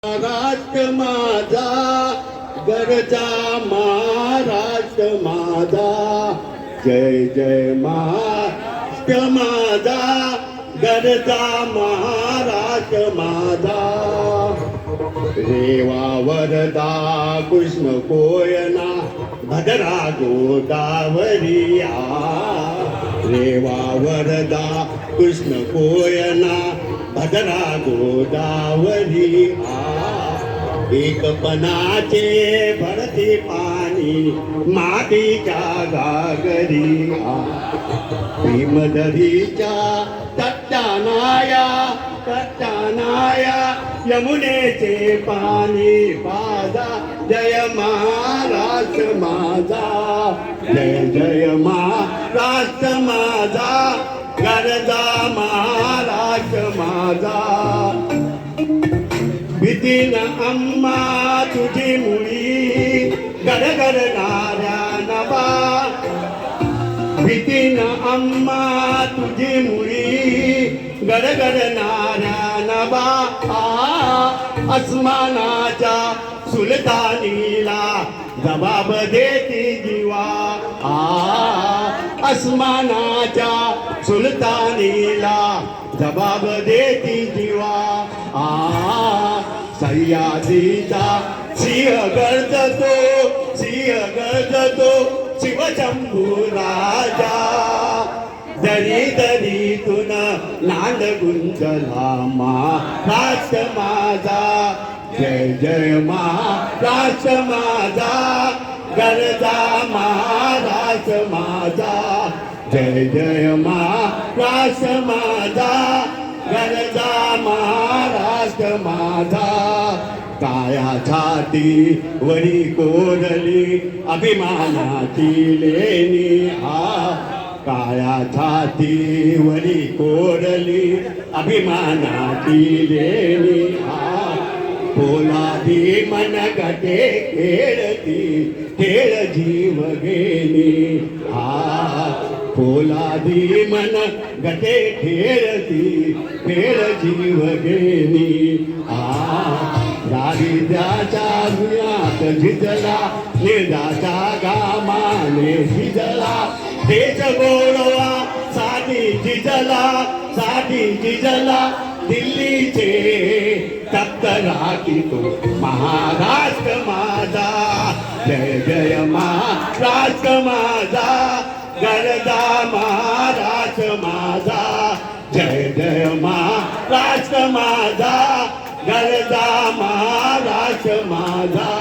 महाराष्ट्र माझा गरजा महाराष्ट्र माझा जय जय महाराष्ट्र माझा गरजा महाराष्ट्र माझा रेवा वरदा कृष्ण कोयना भद्रा गोदावरिया रेवा वरदा कृष्ण कोयना भद्रा गोदावरी एकपणाचे भरते पाणी मातीच्या गागरी भीमदरीच्या तट्टानाया यमुनेचे पाणी पाजा जय महाराष्ट्र माझा जय जय महाराष्ट्र माझा गरजा महाराष्ट्र माझा भीतीन अम्मा तुझी मुळी गडगडणाऱ्या नभा भीतीन अम्मा तुझी मुळी गडगडणाऱ्या नभा अस्मानाच्या सुलतानीला जबाब देती जीवा अस्मानाच्या सुलतानीला जबाब देती जीवा सह्याद्रीचा सिंह गर्जतो शिवशंभू राजा दरी दरीतून नांद गुंजला महाराष्ट्र माझा जय जय महाराष्ट्र माझा गरजा महाराष्ट्र माझा जय जय महाराष्ट्र माझा गरजा महाराष्ट्र माझा काया छाती वरी कोरली अभिमानाची लेणी काया छाती वरी कोरली अभिमानाची लेणी पोलादी मन गटे खेळती खेळ जीव गेली पोलादी मन गटे खेळती खेळ जीव गेली दारिद्र्याच्या गुन्ह्यात झिजला निर्धाच्या गामाने झिजला देश गोडवा साठी झिजला दिल्लीचे तप्त राखी तो महाराष्ट्र माझा जय जय महाराष्ट्र माझा गरजा महाराष्ट्र माझा जय जय महाराष्ट्र माझा गरजा महाराष्ट्र माझा